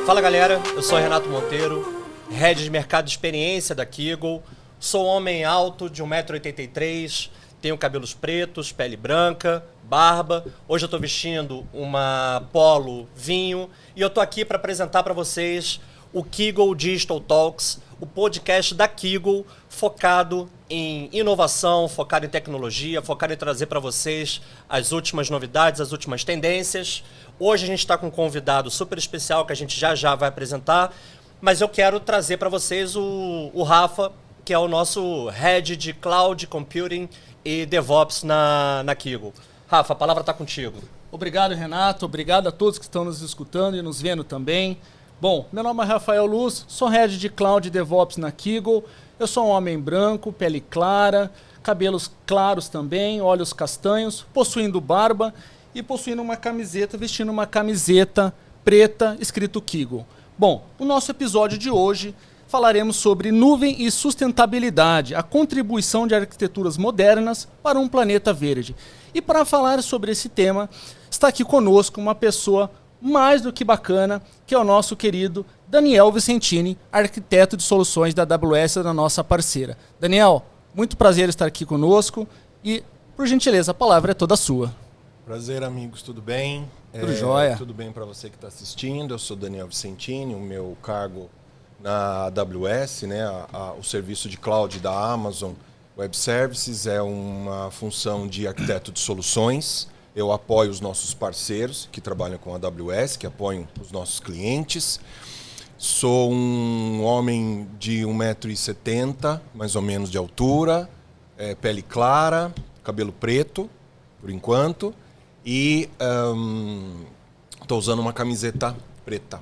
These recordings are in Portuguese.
Fala galera, eu sou Renato Monteiro, Head de Mercado de Experiência da Kiggle. Sou homem alto de 1,83 m, tenho cabelos pretos, pele branca, barba. Hoje eu estou vestindo uma polo vinho e eu estou aqui para apresentar para vocês o Kiggle Digital Talks, o podcast da Kiggle focado em inovação, focado em tecnologia, focado em trazer para vocês as últimas novidades, as últimas tendências. Hoje a gente está com um convidado super especial que a gente já vai apresentar, mas eu quero trazer para vocês o Rafa, que é o nosso Head de Cloud Computing e DevOps na Kiggle. Rafa, a palavra está contigo. Obrigado, Renato. Obrigado a todos que estão nos escutando e nos vendo também. Bom, meu nome é Rafael Luz, sou Head de Cloud e DevOps na Kiggle. Eu sou um homem branco, pele clara, cabelos claros também, olhos castanhos, possuindo barba e possuindo uma camiseta, vestindo uma camiseta preta escrito Kiggle. Bom, no nosso episódio de hoje falaremos sobre nuvem e sustentabilidade, a contribuição de arquiteturas modernas para um planeta verde. E para falar sobre esse tema, está aqui conosco uma pessoa mais do que bacana, que é o nosso querido Daniel Vicentini, arquiteto de soluções da AWS, da nossa parceira. Daniel, muito prazer estar aqui conosco e, por gentileza, a palavra é toda sua. Prazer, amigos, tudo bem? Tudo jóia. Tudo bem para você que está assistindo. Eu sou Daniel Vicentini, o meu cargo na AWS, né, o serviço de cloud da Amazon Web Services, é uma função de arquiteto de soluções. Eu apoio os nossos parceiros que trabalham com a AWS, que apoiam os nossos clientes. Sou um homem de 1,70 m, mais ou menos de altura, pele clara, cabelo preto, por enquanto, e estou usando uma camiseta preta.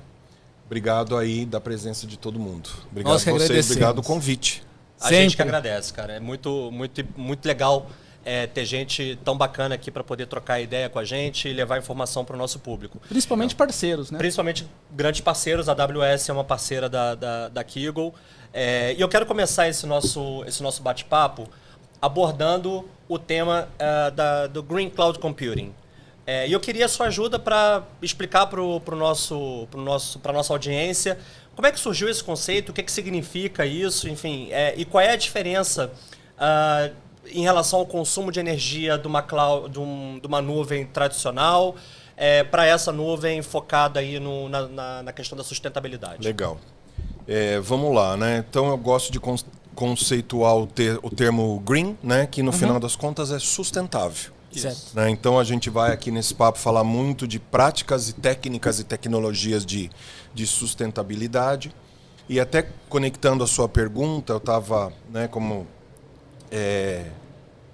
Obrigado aí da presença de todo mundo. Obrigado a vocês, obrigado do convite. A gente que agradece, cara. É muito legal ter gente tão bacana aqui para poder trocar ideia com a gente e levar informação para o nosso público. Principalmente parceiros, né? Principalmente grandes parceiros. A AWS é uma parceira da Kiggle. E eu quero começar esse nosso bate-papo abordando o tema do Green Cloud Computing. E eu queria a sua ajuda para explicar para a nossa audiência como é que surgiu esse conceito, o que significa isso, enfim, e qual é a diferença em relação ao consumo de energia de uma nuvem tradicional para essa nuvem focada aí na questão da sustentabilidade. Legal. Vamos lá, né? Então eu gosto de conceituar o termo green, né? Que no final das contas é sustentável. Certo. Né? Então a gente vai aqui nesse papo falar muito de práticas e técnicas e tecnologias de sustentabilidade. E até conectando a sua pergunta, eu estava, né,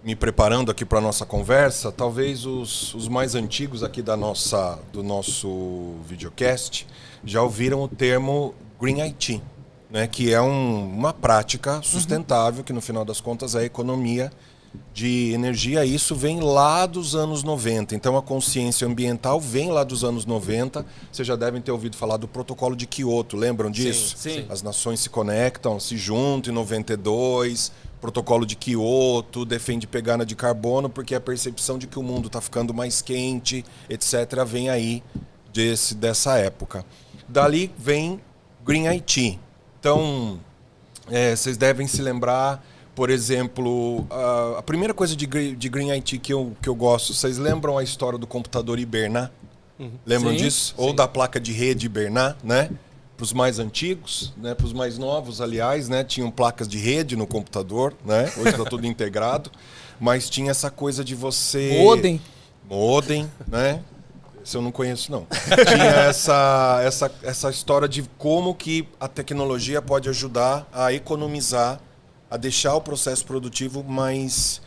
me preparando aqui para a nossa conversa. Talvez os mais antigos aqui do nosso videocast já ouviram o termo Green IT, né, que é uma prática sustentável, que no final das contas é a economia de energia. Isso vem lá dos anos 90. Então a consciência ambiental vem lá dos anos 90. Vocês já devem ter ouvido falar do protocolo de Kyoto, lembram disso? Sim. As nações se conectam, se juntam em 92. Protocolo de Kyoto defende pegada de carbono porque a percepção de que o mundo está ficando mais quente, etc., vem aí dessa época. Dali vem Green IT. Então, vocês devem se lembrar, por exemplo, a primeira coisa de Green IT que eu gosto, vocês lembram a história do computador Hibernat? Lembram disso? Sim. Ou da placa de rede Hibernat, né? Para os mais antigos, né? Para os mais novos, aliás, né? Tinham placas de rede no computador, né? Hoje está tudo integrado, mas tinha essa coisa de você... Modem, né? Esse eu não conheço, não. Tinha essa história de como que a tecnologia pode ajudar a economizar, a deixar o processo produtivo mais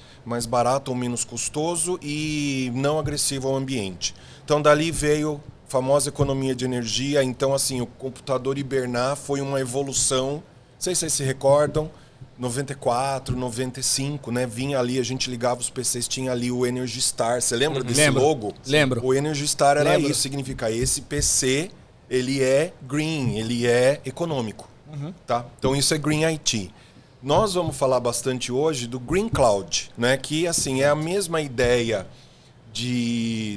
barato ou menos custoso e não agressivo ao ambiente. Então, dali veio a famosa economia de energia. Então, assim, o computador Hibernat foi uma evolução. Não sei se vocês se recordam, 94, 95, né? Vinha ali, a gente ligava os PCs, tinha ali o Energy Star. Você lembra desse logo? Lembro. O Energy Star era isso, significa esse PC, ele é green, ele é econômico. Tá? Então, isso é Green IT. Nós vamos falar bastante hoje do Green Cloud, né? Que assim, é a mesma ideia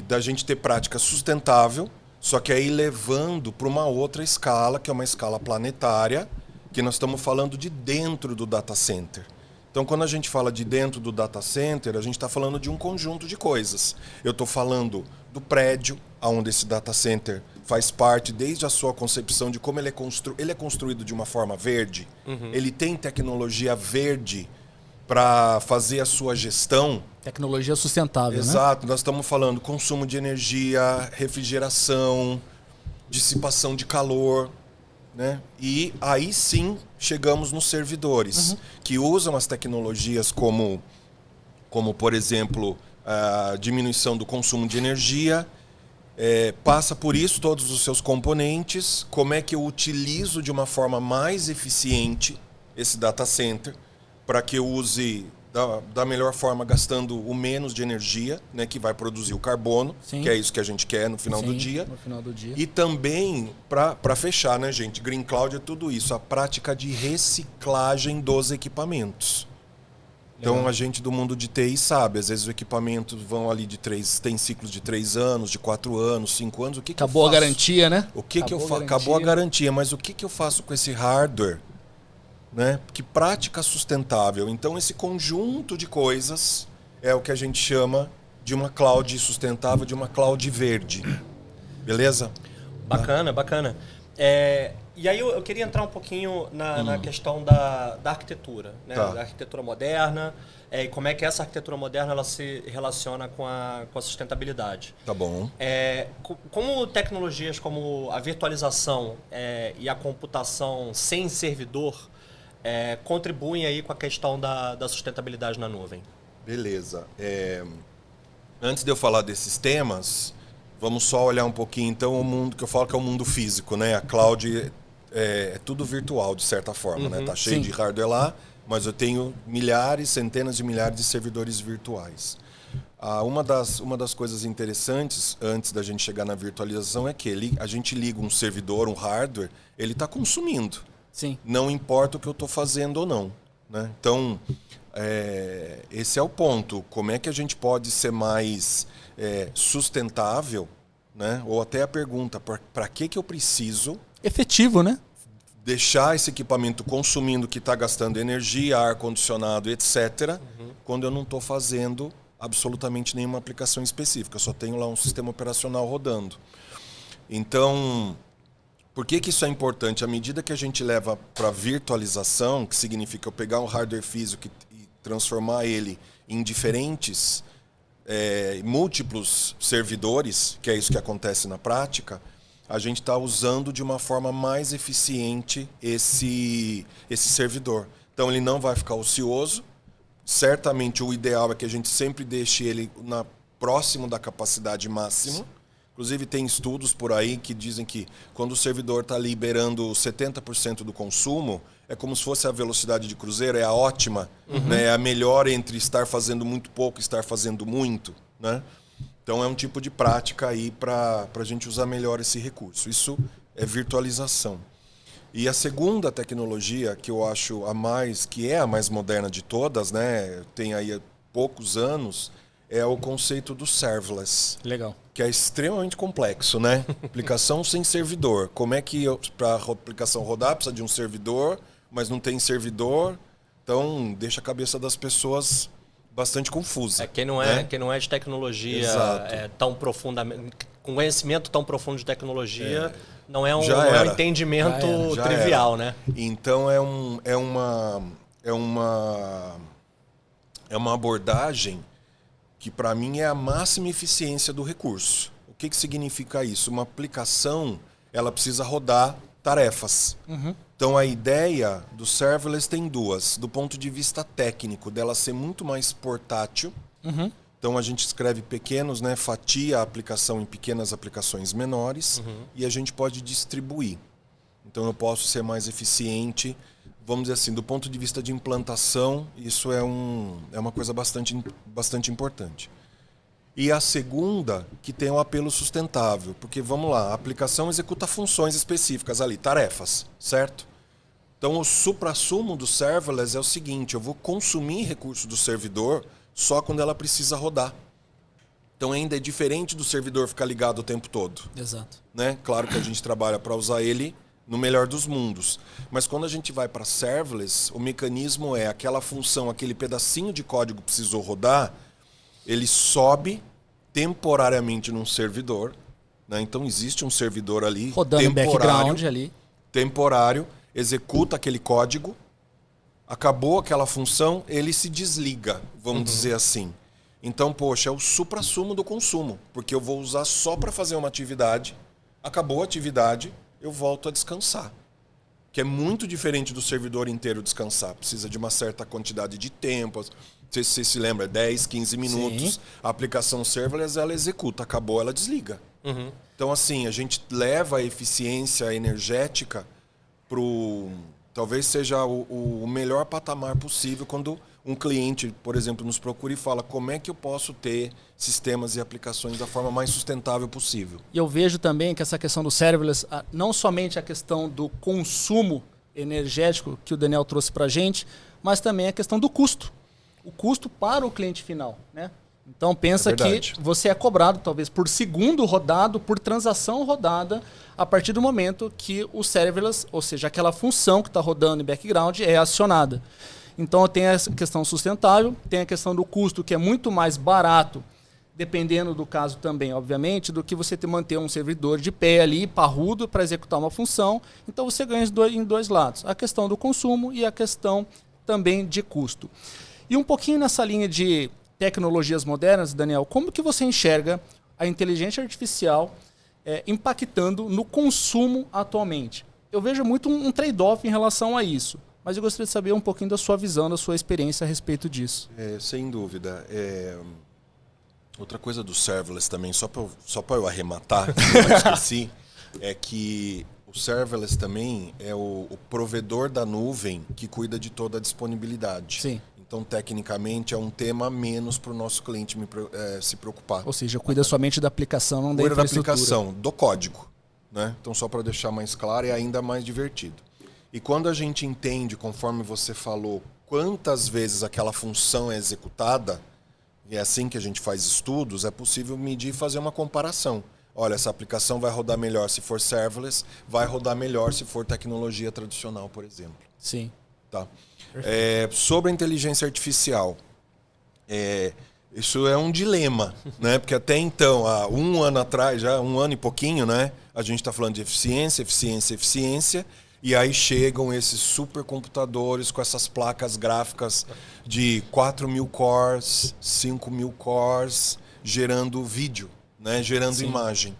da gente ter prática sustentável, Só que aí levando para uma outra escala, que é uma escala planetária, que nós estamos falando de dentro do data center. Então, quando a gente fala de dentro do data center, a gente está falando de um conjunto de coisas. Eu estou falando do prédio, onde esse data center faz parte, desde a sua concepção de como ele é construído de uma forma verde. Ele tem tecnologia verde para fazer a sua gestão. Tecnologia sustentável, Exato. Nós estamos falando consumo de energia, refrigeração, dissipação de calor. Né? E aí sim chegamos nos servidores, que usam as tecnologias como por exemplo, a diminuição do consumo de energia, passa por isso todos os seus componentes, como é que eu utilizo de uma forma mais eficiente esse data center, para que eu use da melhor forma, gastando o menos de energia, né, que vai produzir o carbono, Sim. que é isso que a gente quer no final do dia. No final do dia. E também, para fechar, né, gente? Green Cloud é tudo isso, a prática de reciclagem dos equipamentos. Então, Legal. a gente do mundo de TI sabe, às vezes os equipamentos vão ali tem ciclos de 3 anos, de 4 anos, 5 anos. O que Acabou que eu a faço? garantia, né? O que eu faço? Acabou a garantia, mas o que eu faço com esse hardware? Né? Que prática sustentável. Então, esse conjunto de coisas é o que a gente chama de uma cloud sustentável, de uma cloud verde. Beleza? Bacana, bacana. E aí eu queria entrar um pouquinho na questão da arquitetura, né? Tá. Da arquitetura moderna, e como é que essa arquitetura moderna ela se relaciona com a sustentabilidade. Tá bom. Como tecnologias como a virtualização e a computação sem servidor contribuem aí com a questão da sustentabilidade na nuvem? Beleza. Antes de eu falar desses temas, vamos só olhar um pouquinho, então, o mundo que eu falo que é o mundo físico, né? A cloud é tudo virtual, de certa forma, né? Tá cheio Sim. de hardware lá, mas eu tenho milhares, centenas de milhares de servidores virtuais. Uma das coisas interessantes, antes da gente chegar na virtualização, é que a gente liga um servidor, um hardware, ele está consumindo. Sim. Não importa o que eu estou fazendo ou não. Né? Então, esse é o ponto. Como é que a gente pode ser mais sustentável? Né? Ou até a pergunta, para que eu preciso Efetivo, né? deixar esse equipamento consumindo, que está gastando energia, ar-condicionado, etc., quando eu não estou fazendo absolutamente nenhuma aplicação específica. Eu só tenho lá um sistema operacional rodando. Então, por que isso é importante? À medida que a gente leva para virtualização, que significa eu pegar um hardware físico e transformar ele em diferentes, múltiplos servidores, que é isso que acontece na prática, a gente está usando de uma forma mais eficiente esse servidor. Então, ele não vai ficar ocioso. Certamente, o ideal é que a gente sempre deixe ele próximo da capacidade máxima. Inclusive, tem estudos por aí que dizem que quando o servidor está liberando 70% do consumo, é como se fosse a velocidade de cruzeiro, é a ótima, né? É a melhor entre estar fazendo muito pouco e estar fazendo muito. Né? Então, é um tipo de prática aí para a gente usar melhor esse recurso. Isso é virtualização. E a segunda tecnologia que eu acho que é a mais moderna de todas, né? Tem aí poucos anos, é o conceito do serverless. Legal. Que é extremamente complexo, né? Aplicação sem servidor. Como é que para a aplicação rodar precisa de um servidor, mas não tem servidor? Então, deixa a cabeça das pessoas bastante confusa. Quem não é de tecnologia tão profundamente, com conhecimento tão profundo de tecnologia, não é um entendimento trivial, né? Então é uma abordagem que para mim é a máxima eficiência do recurso. O que significa isso? Uma aplicação, ela precisa rodar tarefas. Então a ideia do serverless tem duas. Do ponto de vista técnico, dela ser muito mais portátil. Então a gente escreve pequenos, né, fatia a aplicação em pequenas aplicações menores e a gente pode distribuir. Então eu posso ser mais eficiente. Vamos dizer assim, do ponto de vista de implantação, isso é uma coisa bastante importante. E a segunda, que tem um apelo sustentável, porque vamos lá, a aplicação executa funções específicas ali, tarefas, certo? Então o suprassumo do serverless é o seguinte, eu vou consumir recurso do servidor só quando ela precisa rodar. Então ainda é diferente do servidor ficar ligado o tempo todo. Exato. Né? Claro que a gente trabalha para usar ele no melhor dos mundos. Mas quando a gente vai para serverless, o mecanismo é aquela função, aquele pedacinho de código que precisou rodar, ele sobe temporariamente num servidor. Né? Então existe um servidor ali, rodando em background ali. Temporário, executa aquele código, acabou aquela função, ele se desliga, vamos dizer assim. Então, poxa, é o suprassumo do consumo, porque eu vou usar só para fazer uma atividade, acabou a atividade, eu volto a descansar. Que é muito diferente do servidor inteiro descansar. Precisa de uma certa quantidade de tempo. Você se lembra, 10, 15 minutos. Sim. A aplicação serverless, ela executa, acabou, ela desliga. Então, assim, a gente leva a eficiência energética para talvez seja o melhor patamar possível quando um cliente, por exemplo, nos procura e fala como é que eu posso ter sistemas e aplicações da forma mais sustentável possível. E eu vejo também que essa questão do serverless, não somente a questão do consumo energético que o Daniel trouxe para a gente, mas também a questão do custo. O custo para o cliente final, né? Então pensa que você é cobrado talvez por segundo rodado, por transação rodada, a partir do momento que o serverless, ou seja, aquela função que está rodando em background, é acionada. Então tem essa questão sustentável, tem a questão do custo, que é muito mais barato, dependendo do caso também, obviamente, do que você manter um servidor de pé ali, parrudo, para executar uma função. Então você ganha em dois lados, a questão do consumo e a questão também de custo. E um pouquinho nessa linha de tecnologias modernas, Daniel, como que você enxerga a inteligência artificial impactando no consumo atualmente? Eu vejo muito um trade-off em relação a isso. Mas eu gostaria de saber um pouquinho da sua visão, da sua experiência a respeito disso. Sem dúvida. Outra coisa do serverless também, só para eu arrematar, que eu esqueci, é que o serverless também é o provedor da nuvem que cuida de toda a disponibilidade. Sim. Então, tecnicamente, é um tema a menos para o nosso cliente se preocupar. Ou seja, cuida somente da aplicação, não da infraestrutura. Cuida da aplicação, do código. Né? Então, só para deixar mais claro, é ainda mais divertido. E quando a gente entende, conforme você falou, quantas vezes aquela função é executada, e é assim que a gente faz estudos, é possível medir e fazer uma comparação. Olha, essa aplicação vai rodar melhor se for serverless, vai rodar melhor se for tecnologia tradicional, por exemplo. Sim. Tá. Sobre a inteligência artificial, isso é um dilema, né? Porque até então, há um ano atrás, já 1 ano e pouquinho, né? A gente está falando de eficiência, e aí chegam esses supercomputadores com essas placas gráficas de 4.000 cores, 5.000 cores, gerando vídeo, né? Gerando Sim. imagem.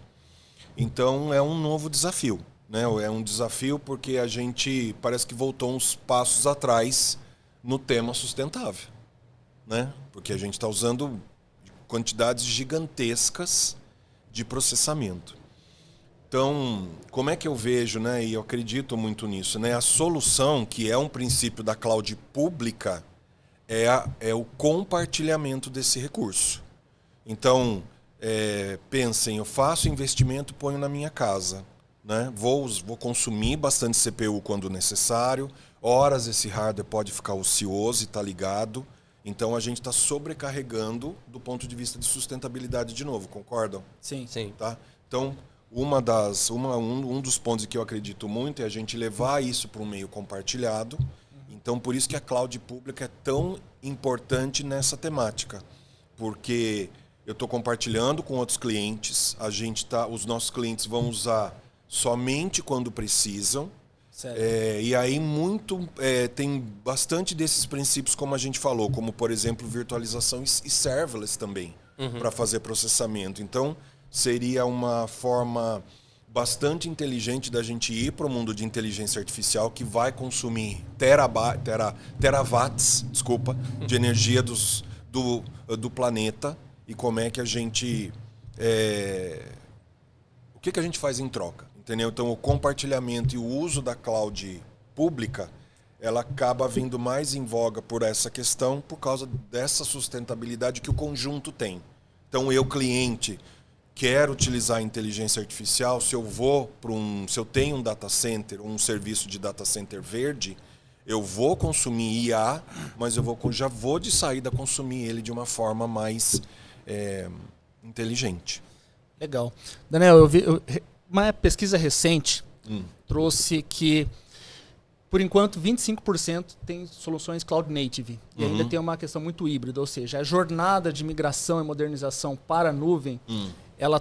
Então é um novo desafio. Né? É um desafio porque a gente parece que voltou uns passos atrás no tema sustentável. Né? Porque a gente está usando quantidades gigantescas de processamento. Então, como é que eu vejo, né? E eu acredito muito nisso, né? A solução, que é um princípio da cloud pública, é o compartilhamento desse recurso. Então, pensem, eu faço investimento, ponho na minha casa. Né? Vou consumir bastante CPU quando necessário, horas esse hardware pode ficar ocioso e está ligado. Então a gente está sobrecarregando do ponto de vista de sustentabilidade de novo, concordam? Sim. Sim. Tá? Então, um dos pontos que eu acredito muito é a gente levar isso para um meio compartilhado. Então, por isso que a cloud pública é tão importante nessa temática. Porque eu estou compartilhando com outros clientes, os nossos clientes vão usar somente quando precisam. E aí tem bastante desses princípios, como a gente falou, como, por exemplo, virtualização e serverless também, para fazer processamento. Então, seria uma forma bastante inteligente da gente ir para o mundo de inteligência artificial que vai consumir terawatts de energia do planeta e como é que a gente... o que a gente faz em troca? Entendeu? Então, o compartilhamento e o uso da cloud pública, ela acaba vindo mais em voga por essa questão, por causa dessa sustentabilidade que o conjunto tem. Então, eu, cliente, quero utilizar a inteligência artificial, se eu tenho um data center, um serviço de data center verde, eu vou consumir IA, mas já vou de saída consumir ele de uma forma mais inteligente. Legal. Daniel, eu vi uma pesquisa recente trouxe que, por enquanto, 25% tem soluções cloud native. E ainda tem uma questão muito híbrida, ou seja, a jornada de migração e modernização para a nuvem, ela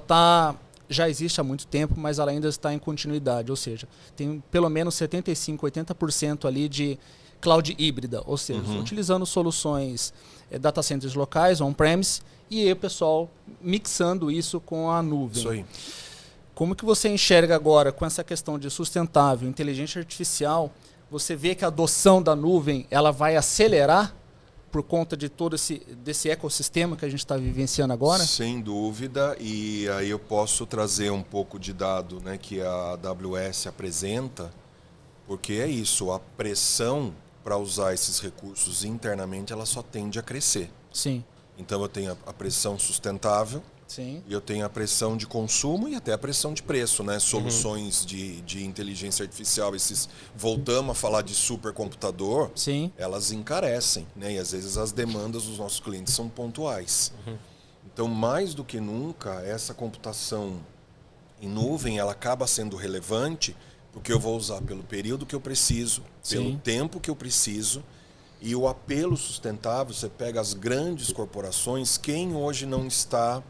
já existe há muito tempo, mas ela ainda está em continuidade. Ou seja, tem pelo menos 75%, 80% ali de cloud híbrida, ou seja, utilizando soluções data centers locais, on-premise, e aí o pessoal mixando isso com a nuvem. Isso aí. Como que você enxerga agora com essa questão de sustentável, inteligência artificial, você vê que a adoção da nuvem ela vai acelerar por conta de todo desse ecossistema que a gente está vivenciando agora? Sem dúvida, e aí eu posso trazer um pouco de dado, né, que a AWS apresenta, porque é isso, a pressão para usar esses recursos internamente ela só tende a crescer. Sim. Então eu tenho a pressão sustentável, Sim. e eu tenho a pressão de consumo e até a pressão de preço, né? Soluções de inteligência artificial, voltamos a falar de supercomputador, Sim. elas encarecem, né? E às vezes as demandas dos nossos clientes são pontuais. Então, mais do que nunca, essa computação em nuvem, ela acaba sendo relevante porque eu vou usar pelo período que eu preciso, pelo tempo que eu preciso. E o apelo sustentável, você pega as grandes corporações, quem hoje não está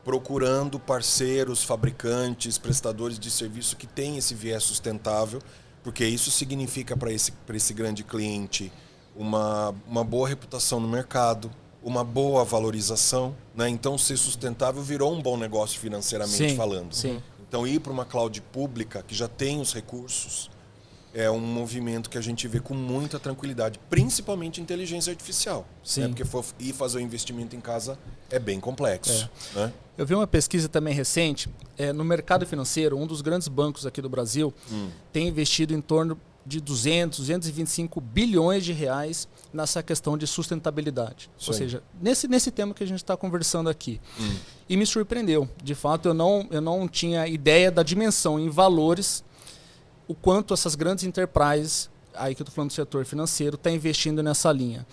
procurando parceiros, fabricantes, prestadores de serviço que têm esse viés sustentável, porque isso significa para esse grande cliente uma boa reputação no mercado, uma boa valorização, né? Então, ser sustentável virou um bom negócio financeiramente falando. Sim. Então, ir para uma cloud pública que já tem os recursos é um movimento que a gente vê com muita tranquilidade, principalmente inteligência artificial. Sim. Né? Porque ir fazer o investimento em casa é bem complexo. Né? Eu vi uma pesquisa também recente, no mercado financeiro, um dos grandes bancos aqui do Brasil tem investido em torno de 225 bilhões de reais nessa questão de sustentabilidade. Isso Ou aí. seja, nesse tema que a gente está conversando aqui. E me surpreendeu. De fato, eu não tinha ideia da dimensão em valores o quanto essas grandes enterprises, aí que eu estou falando do setor financeiro, está investindo nessa linha.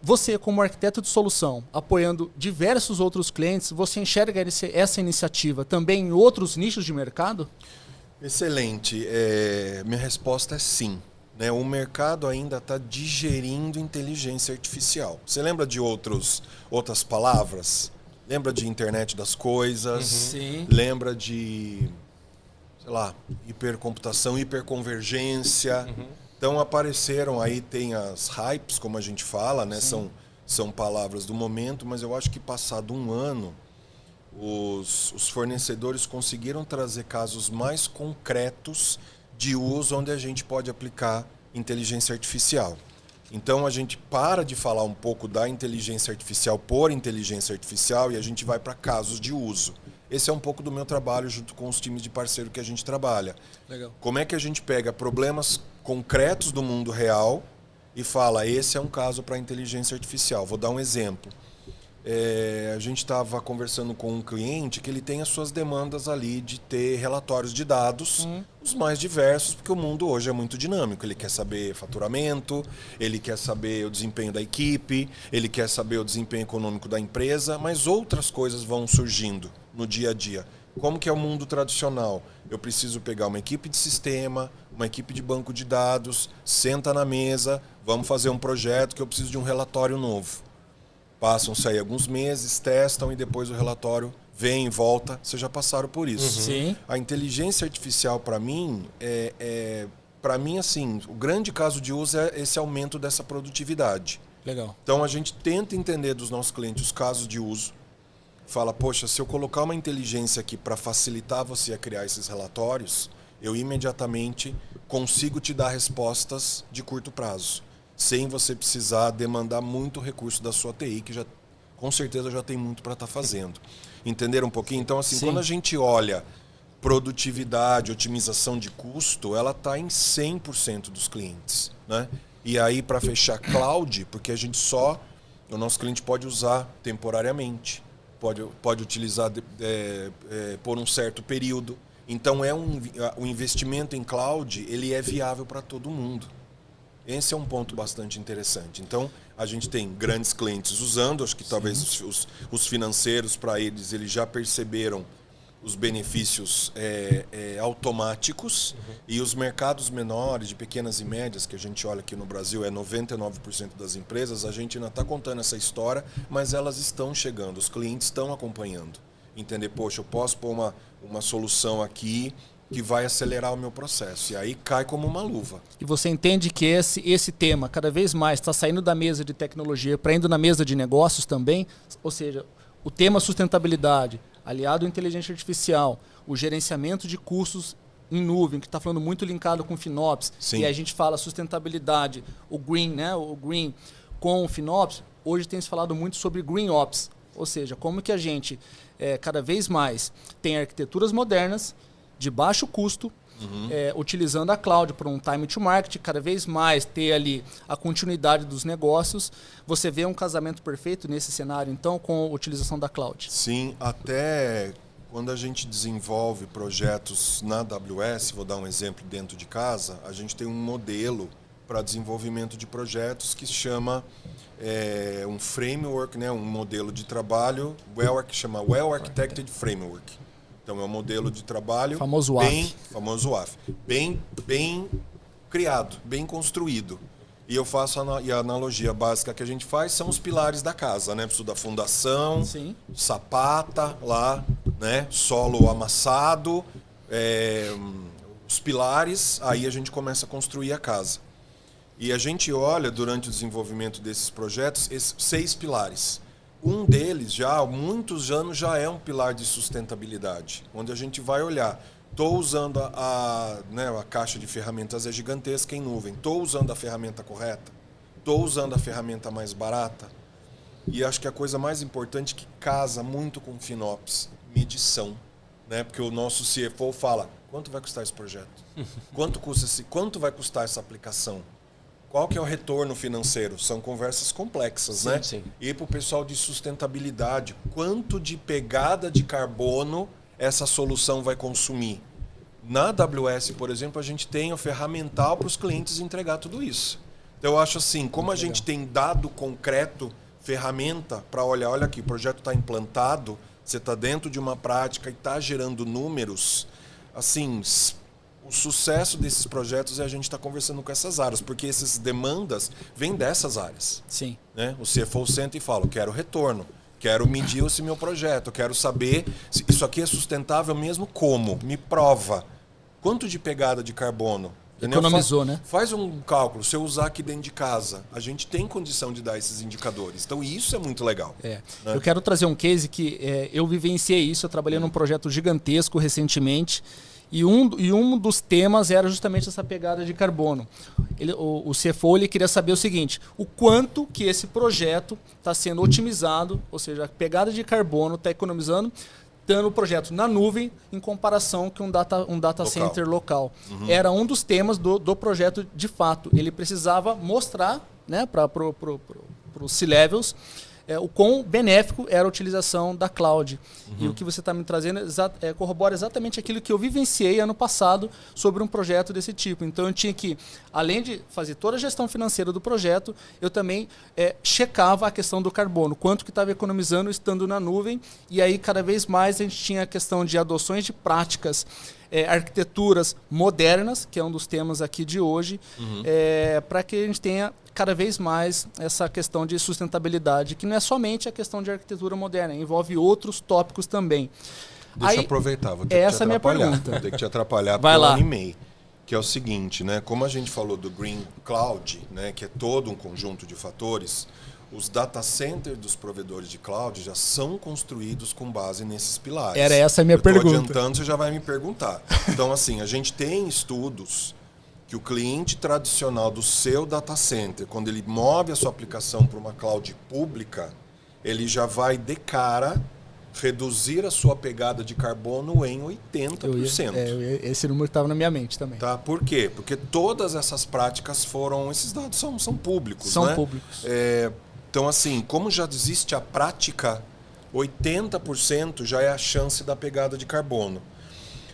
Você, como arquiteto de solução, apoiando diversos outros clientes, você enxerga essa iniciativa também em outros nichos de mercado? Excelente. Minha resposta é sim. Né? O mercado ainda está digerindo inteligência artificial. Você lembra de outras palavras? Lembra de internet das coisas? Sim. Lembra de... sei lá, hipercomputação, hiperconvergência. Então apareceram aí, tem as hypes, como a gente fala, né? São palavras do momento, mas eu acho que passado um ano, os fornecedores conseguiram trazer casos mais concretos de uso onde a gente pode aplicar inteligência artificial. Então a gente para de falar um pouco da inteligência artificial por inteligência artificial e a gente vai para casos de uso. Esse é um pouco do meu trabalho junto com os times de parceiro que a gente trabalha. Legal. Como é que a gente pega problemas concretos do mundo real e fala, esse é um caso para inteligência artificial. Vou dar um exemplo. A gente estava conversando com um cliente que ele tem as suas demandas ali de ter relatórios de dados, os mais diversos, porque o mundo hoje é muito dinâmico. Ele quer saber faturamento, ele quer saber o desempenho da equipe, ele quer saber o desempenho econômico da empresa, mas outras coisas vão surgindo no dia a dia. Como que é o mundo tradicional? Eu preciso pegar uma equipe de sistema, uma equipe de banco de dados, senta na mesa, vamos fazer um projeto que eu preciso de um relatório novo. Passam-se aí alguns meses, testam e depois o relatório vem e volta. Vocês já passaram por isso. Sim. A inteligência artificial, para mim, assim, o grande caso de uso é esse aumento dessa produtividade. Legal. Então, a gente tenta entender dos nossos clientes os casos de uso. Fala, poxa, se eu colocar uma inteligência aqui para facilitar você a criar esses relatórios, eu imediatamente consigo te dar respostas de curto prazo, sem você precisar demandar muito recurso da sua TI, que já, com certeza já tem muito para estar fazendo. Entenderam um pouquinho? Então, assim, quando a gente olha produtividade, otimização de custo, ela está em 100% dos clientes. Né? E aí, para fechar cloud, porque o nosso cliente pode usar temporariamente, pode utilizar por um certo período. Então, o investimento em cloud ele é viável para todo mundo. Esse é um ponto bastante interessante. Então, a gente tem grandes clientes usando, acho que talvez os financeiros, para eles já perceberam os benefícios automáticos, e os mercados menores, de pequenas e médias, que a gente olha aqui no Brasil, é 99% das empresas, a gente ainda está contando essa história, mas elas estão chegando, os clientes estão acompanhando. Entender, poxa, eu posso pôr uma solução aqui que vai acelerar o meu processo. E aí cai como uma luva. E você entende que esse tema cada vez mais está saindo da mesa de tecnologia para indo na mesa de negócios também? Ou seja, o tema sustentabilidade, aliado à inteligência artificial, o gerenciamento de custos em nuvem, que está falando muito linkado com o FinOps, Sim. e a gente fala sustentabilidade, o Green, né? O Green com o FinOps, hoje tem se falado muito sobre GreenOps, ou seja, como que a gente cada vez mais tem arquiteturas modernas, de baixo custo, utilizando a cloud para um time to market, cada vez mais ter ali a continuidade dos negócios. Você vê um casamento perfeito nesse cenário, então, com a utilização da cloud? Sim, até quando a gente desenvolve projetos na AWS, vou dar um exemplo dentro de casa, a gente tem um modelo para desenvolvimento de projetos que se chama um framework, né, um modelo de trabalho, que chama Well Architected Framework. Então é um modelo de trabalho famoso WAF, bem criado, bem construído. E eu faço a analogia básica que a gente faz são os pilares da casa, né? Preciso da fundação, Sim. sapata lá, né? Solo amassado, os pilares, aí a gente começa a construir a casa. E a gente olha durante o desenvolvimento desses projetos esses 6 pilares. Um deles, já há muitos anos, já é um pilar de sustentabilidade, onde a gente vai olhar, estou usando a caixa de ferramentas é gigantesca em nuvem, estou usando a ferramenta correta, estou usando a ferramenta mais barata, e acho que a coisa mais importante que casa muito com o FinOps, medição, né? Porque o nosso CFO fala, quanto vai custar esse projeto? Quanto vai custar essa aplicação? Qual que é o retorno financeiro? São conversas complexas, sim, né? Sim. E para o pessoal de sustentabilidade, quanto de pegada de carbono essa solução vai consumir? Na AWS, por exemplo, a gente tem o ferramental para os clientes entregar tudo isso. Então, eu acho assim, como a gente tem dado concreto, ferramenta para olhar, olha aqui, o projeto está implantado, você está dentro de uma prática e está gerando números, assim, o sucesso desses projetos é a gente estar conversando com essas áreas, porque essas demandas vêm dessas áreas. Sim. Né? O CFO senta e fala, eu quero retorno, quero medir esse meu projeto, quero saber se isso aqui é sustentável mesmo como, me prova. Quanto de pegada de carbono? Economizou, né? Faz um cálculo, se eu usar aqui dentro de casa, a gente tem condição de dar esses indicadores. Então isso é muito legal. Né? Eu quero trazer um case que eu vivenciei isso, eu trabalhei num projeto gigantesco recentemente, e um dos temas era justamente essa pegada de carbono. O CFO queria saber o seguinte, o quanto que esse projeto está sendo otimizado, ou seja, a pegada de carbono está economizando, dando o projeto na nuvem em comparação com um data center local. Era um dos temas do projeto de fato. Ele precisava mostrar, né, para os C-Levels o quão benéfico era a utilização da cloud. E o que você está me trazendo corrobora exatamente aquilo que eu vivenciei ano passado sobre um projeto desse tipo. Então eu tinha que, além de fazer toda a gestão financeira do projeto, eu também checava a questão do carbono, quanto que estava economizando estando na nuvem, e aí cada vez mais a gente tinha a questão de adoções de práticas, arquiteturas modernas, que é um dos temas aqui de hoje, para que a gente tenha cada vez mais essa questão de sustentabilidade, que não é somente a questão de arquitetura moderna, envolve outros tópicos também. Deixa eu aproveitar, vou ter essa que te minha atrapalhar. pergunta. Vou ter que te atrapalhar Vai porque lá. eu animei. Que é o seguinte, né? Como a gente falou do Green Cloud, né? Que é todo um conjunto de fatores, os data centers dos provedores de cloud já são construídos com base nesses pilares. Era essa a minha pergunta. Eu estou adiantando, você já vai me perguntar. Então, assim, a gente tem estudos que o cliente tradicional do seu data center, quando ele move a sua aplicação para uma cloud pública, ele já vai, de cara, reduzir a sua pegada de carbono em 80%. Esse número estava na minha mente também. Tá? Por quê? Porque todas essas práticas esses dados são públicos. São né? públicos. Então, assim, como já existe a prática, 80% já é a chance da pegada de carbono.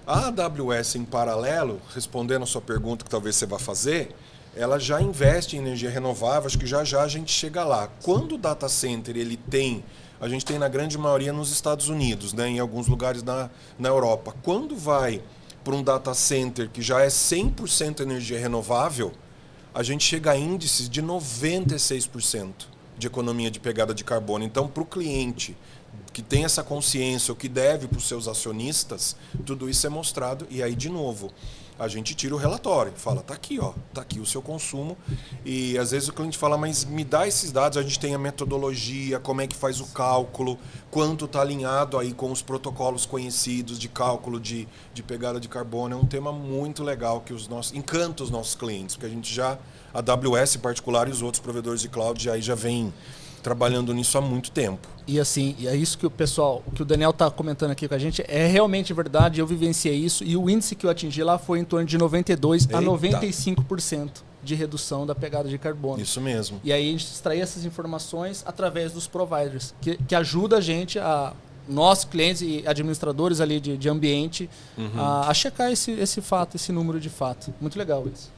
A AWS, em paralelo, respondendo a sua pergunta que talvez você vá fazer, ela já investe em energia renovável, acho que já a gente chega lá. Quando o data center ele tem, a gente tem na grande maioria nos Estados Unidos, né, em alguns lugares na Europa. Quando vai para um data center que já é 100% energia renovável, a gente chega a índices de 96% de economia de pegada de carbono. Então, para o cliente que tem essa consciência, o que deve para os seus acionistas, tudo isso é mostrado. E aí, de novo, a gente tira o relatório, fala, tá aqui, ó, tá aqui o seu consumo. E às vezes o cliente fala, mas me dá esses dados, a gente tem a metodologia, como é que faz o cálculo, quanto está alinhado aí com os protocolos conhecidos de cálculo de pegada de carbono. É um tema muito legal que encanta os nossos clientes, porque a gente já, a AWS em particular e os outros provedores de cloud aí já vem trabalhando nisso há muito tempo. E assim, é isso que que o Daniel está comentando aqui com a gente, é realmente verdade, eu vivenciei isso, e o índice que eu atingi lá foi em torno de 92% a 95% de redução da pegada de carbono. Isso mesmo. E aí a gente extrai essas informações através dos providers, que ajuda a gente, nós clientes e administradores ali de ambiente, a checar esse fato, esse número de fato. Muito legal isso.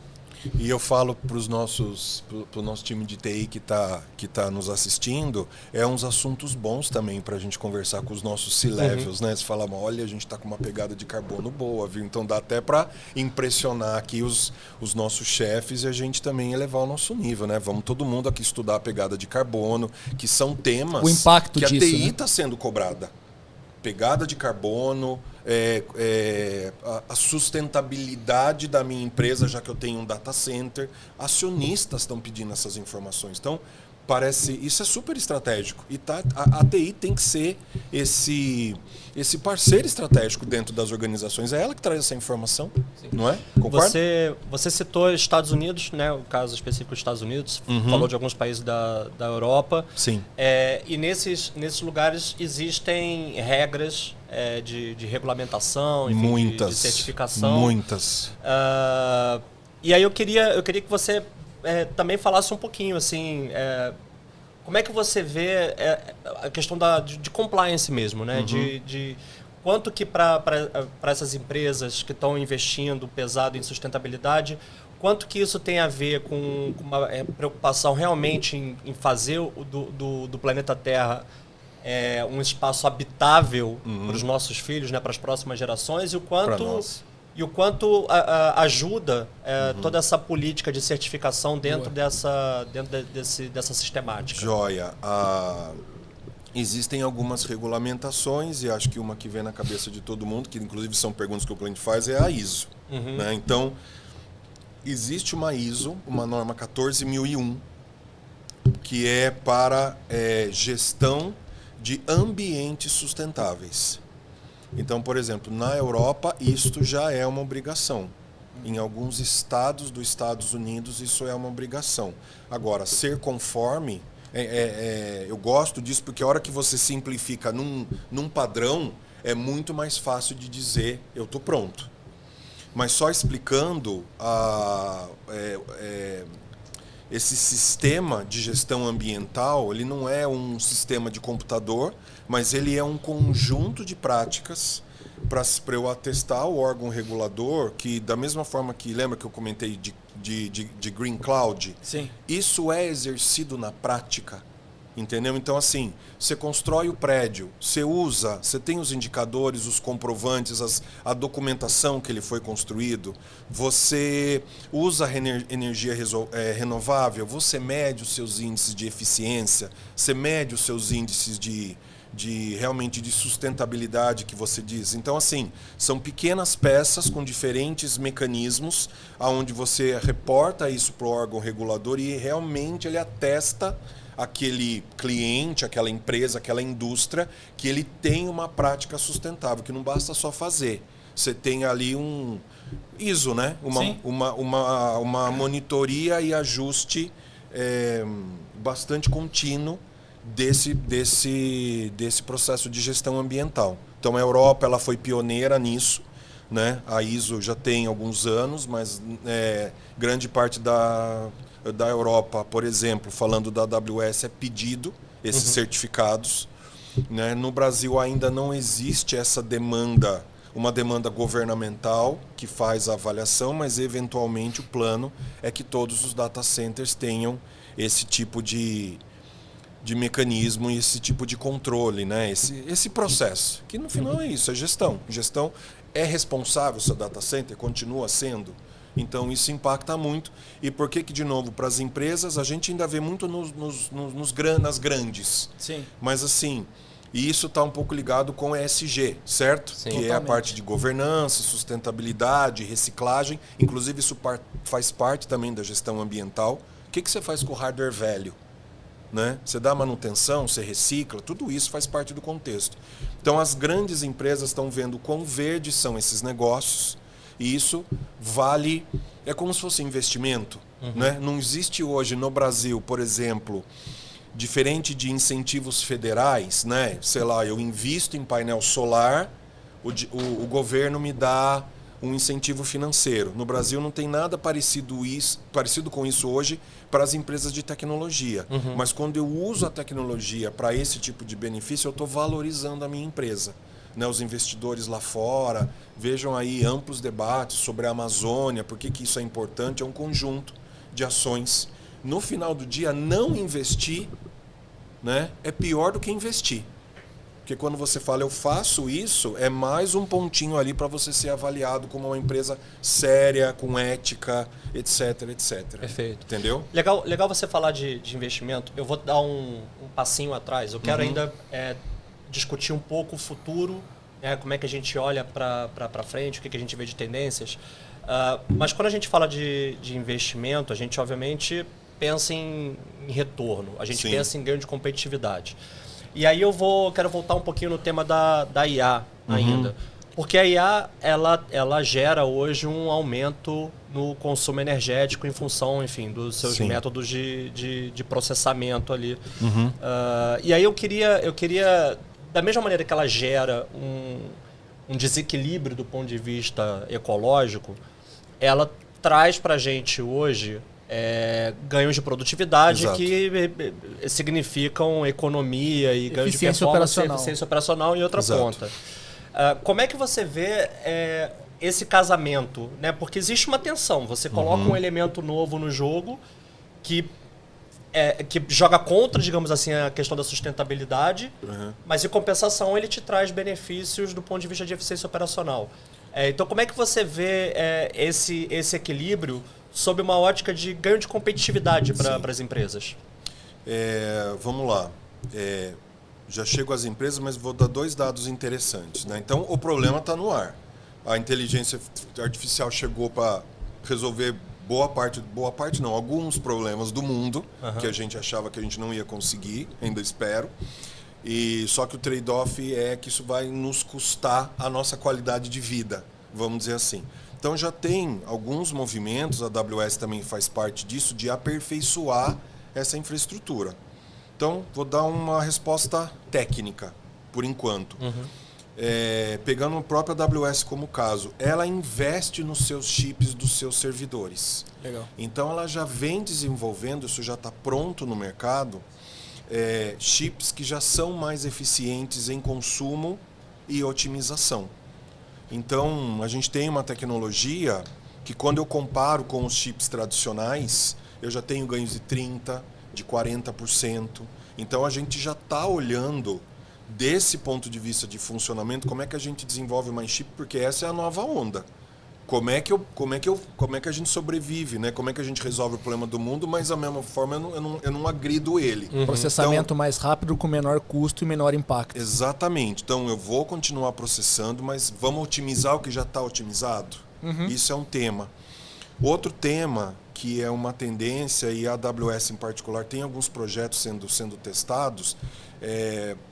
E eu falo para o nosso time de TI que tá nos assistindo, uns assuntos bons também para a gente conversar com os nossos C-levels, né? Você fala, olha, a gente está com uma pegada de carbono boa, viu? Então dá até para impressionar aqui os nossos chefes e a gente também elevar o nosso nível, né? Vamos todo mundo aqui estudar a pegada de carbono, que são temas o impacto que disso, a TI está, né, sendo cobrada. Pegada de carbono, a sustentabilidade da minha empresa, já que eu tenho um data center. Acionistas estão pedindo essas informações. Então, isso é super estratégico. E a TI tem que ser esse parceiro estratégico dentro das organizações. É ela que traz essa informação, sim, não é? Concorda? Você citou Estados Unidos, né? O caso específico dos Estados Unidos, falou de alguns países da Europa. Sim. E nesses lugares existem regras de regulamentação, enfim, de certificação. Muitas. E aí eu queria que você também falasse um pouquinho, assim, como é que você vê a questão de compliance mesmo, né? De quanto que para essas empresas que estão investindo pesado em sustentabilidade, quanto que isso tem a ver com uma preocupação realmente em fazer do planeta Terra um espaço habitável para os nossos filhos, né, para as próximas gerações, e o quanto ajuda toda essa política de certificação dentro dessa sistemática. Joia. Existem algumas regulamentações, e acho que uma que vem na cabeça de todo mundo, que inclusive são perguntas que o cliente faz, é a ISO. Né? Então, existe uma ISO, uma norma 14001, que é para gestão de ambientes sustentáveis. Então, por exemplo, na Europa, isto já é uma obrigação. Em alguns estados dos Estados Unidos, isso é uma obrigação. Agora, ser conforme, eu gosto disso porque a hora que você simplifica num padrão, é muito mais fácil de dizer, eu estou pronto. Mas só explicando esse sistema de gestão ambiental, ele não é um sistema de computador, mas ele é um conjunto de práticas para eu atestar o órgão regulador, que da mesma forma que, lembra que eu comentei de Green Cloud? Sim. Isso é exercido na prática, entendeu? Então, assim, você constrói o prédio, você tem os indicadores, os comprovantes, a documentação que ele foi construído, você usa energia renovável, você mede os seus índices de eficiência, você mede os seus índices realmente de sustentabilidade que você diz. Então, assim, são pequenas peças com diferentes mecanismos onde você reporta isso para o órgão regulador e realmente ele atesta aquele cliente, aquela empresa, aquela indústria, que ele tem uma prática sustentável, que não basta só fazer. Você tem ali um ISO, né? Uma monitoria e ajuste bastante contínuo desse processo de gestão ambiental. Então a Europa ela foi pioneira nisso, né? A ISO já tem alguns anos, mas grande parte da Europa, por exemplo, falando da AWS, é pedido esses certificados. Né? No Brasil ainda não existe essa demanda, uma demanda governamental que faz a avaliação, mas eventualmente o plano é que todos os data centers tenham esse tipo de mecanismo e esse tipo de controle, né? Esse processo, que no final é isso, é gestão. Gestão é responsável, seu data center continua sendo. Então isso impacta muito. E por que de novo, para as empresas, a gente ainda vê muito nas grandes. Sim. Mas assim, e isso está um pouco ligado com ESG, certo? Sim. Que é a parte de governança, sustentabilidade, reciclagem. Inclusive isso faz parte também da gestão ambiental. O que você faz com o hardware velho? Né? Você dá manutenção, você recicla, tudo isso faz parte do contexto. Então as grandes empresas estão vendo quão verdes são esses negócios e isso vale, é como se fosse investimento. Né? Não existe hoje no Brasil, por exemplo, diferente de incentivos federais, né? Sei lá, eu invisto em painel solar, o governo me dá um incentivo financeiro. No Brasil não tem nada parecido com isso hoje para as empresas de tecnologia. Mas quando eu uso a tecnologia para esse tipo de benefício, eu estou valorizando a minha empresa. Né? Os investidores lá fora, vejam aí amplos debates sobre a Amazônia, por que isso é importante, é um conjunto de ações. No final do dia, não investir, né, é pior do que investir. Porque quando você fala eu faço isso, é mais um pontinho ali para você ser avaliado como uma empresa séria, com ética, etc, etc. Perfeito. Entendeu? Legal você falar de investimento. Eu vou dar um passinho atrás. Eu quero ainda discutir um pouco o futuro, né, como é que a gente olha para frente, o que a gente vê de tendências. Mas quando a gente fala de investimento, a gente obviamente pensa em retorno, a gente pensa em ganho de competitividade. E aí quero voltar um pouquinho no tema da IA ainda. Porque a IA, ela gera hoje um aumento no consumo energético em função, enfim, dos seus métodos de processamento ali. E aí eu queria, da mesma maneira que ela gera um desequilíbrio do ponto de vista ecológico, ela traz para a gente hoje ganhos de produtividade. Exato. Que significam economia e ganhos de performance, eficiência operacional em outra Exato. ponta. Como é que você vê esse casamento? Né? Porque existe uma tensão. Você coloca um elemento novo no jogo que joga contra, digamos assim, a questão da sustentabilidade, mas em compensação ele te traz benefícios do ponto de vista de eficiência operacional. Então como é que você vê esse equilíbrio sob uma ótica de ganho de competitividade para as empresas? Vamos lá. Já chego às empresas, mas vou dar 2 dados interessantes. Né? Então, o problema está no ar. A inteligência artificial chegou para resolver alguns problemas do mundo, que a gente achava que a gente não ia conseguir, ainda espero. Só que o trade-off é que isso vai nos custar a nossa qualidade de vida, vamos dizer assim. Então já tem alguns movimentos, a AWS também faz parte disso, de aperfeiçoar essa infraestrutura. Então, vou dar uma resposta técnica, por enquanto. Pegando a própria AWS como caso, ela investe nos seus chips dos seus servidores. Legal. Então, ela já vem desenvolvendo, isso já está pronto no mercado, chips que já são mais eficientes em consumo e otimização. Então, a gente tem uma tecnologia que, quando eu comparo com os chips tradicionais, eu já tenho ganhos de 30%, de 40%. Então, a gente já está olhando, desse ponto de vista de funcionamento, como é que a gente desenvolve mais chip, porque essa é a nova onda. Como é que a gente sobrevive, né? Como é que a gente resolve o problema do mundo, mas da mesma forma eu não agrido ele. Processamento mais rápido, com menor custo e menor impacto. Exatamente. Então eu vou continuar processando, mas vamos otimizar o que já está otimizado? Isso é um tema. Outro tema, que é uma tendência, e a AWS em particular tem alguns projetos sendo testados,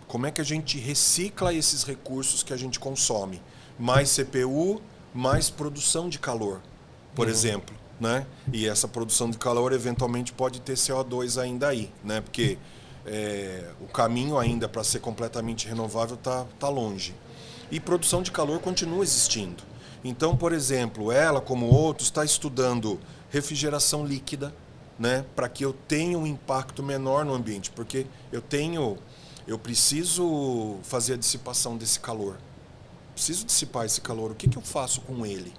como é que a gente recicla esses recursos que a gente consome? Mais CPU, mais produção de calor, por exemplo, né? E essa produção de calor eventualmente pode ter CO2 ainda aí, né? Porque o caminho ainda para ser completamente renovável tá longe. E produção de calor continua existindo. Então, por exemplo, ela, como outros, está estudando refrigeração líquida, né? Para que eu tenha um impacto menor no ambiente, porque eu preciso fazer a dissipação desse calor. preciso dissipar esse calor, o que eu faço com ele?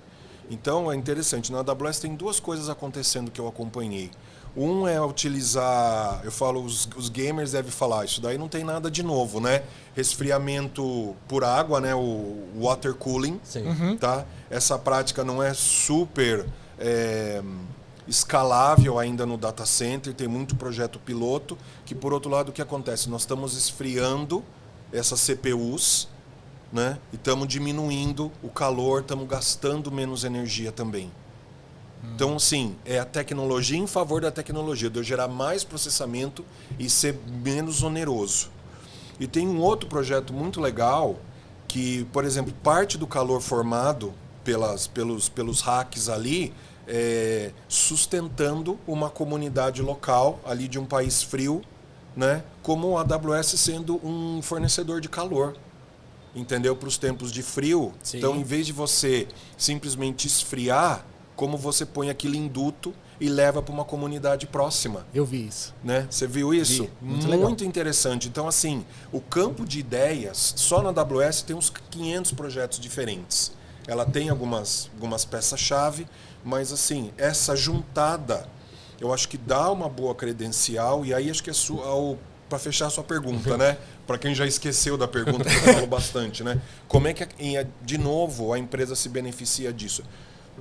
Então, é interessante, na AWS tem duas coisas acontecendo que eu acompanhei. Um é utilizar, eu falo, os gamers devem falar, isso daí não tem nada de novo, né? Resfriamento por água, né? O water cooling, tá? Essa prática não é super escalável ainda no data center, tem muito projeto piloto, que por outro lado o que acontece? Nós estamos esfriando essas CPUs, né? E estamos diminuindo o calor, estamos gastando menos energia também. Então, sim, é a tecnologia em favor da tecnologia, de eu gerar mais processamento e ser menos oneroso. E tem um outro projeto muito legal que, por exemplo, parte do calor formado pelos hacks ali, sustentando uma comunidade local ali de um país frio, né, como a AWS sendo um fornecedor de calor. Entendeu? Para os tempos de frio. Sim. Então, em vez de você simplesmente esfriar, como você põe aquilo em duto e leva para uma comunidade próxima. Eu vi isso. Né? Você viu isso? Vi. Muito interessante. Então, assim, o campo de ideias, só na AWS tem uns 500 projetos diferentes. Ela tem algumas peças-chave, mas, assim, essa juntada, eu acho que dá uma boa credencial, e aí acho que para fechar a sua pergunta, né? Para quem já esqueceu da pergunta, que eu falo bastante, né? Como é que, de novo, a empresa se beneficia disso?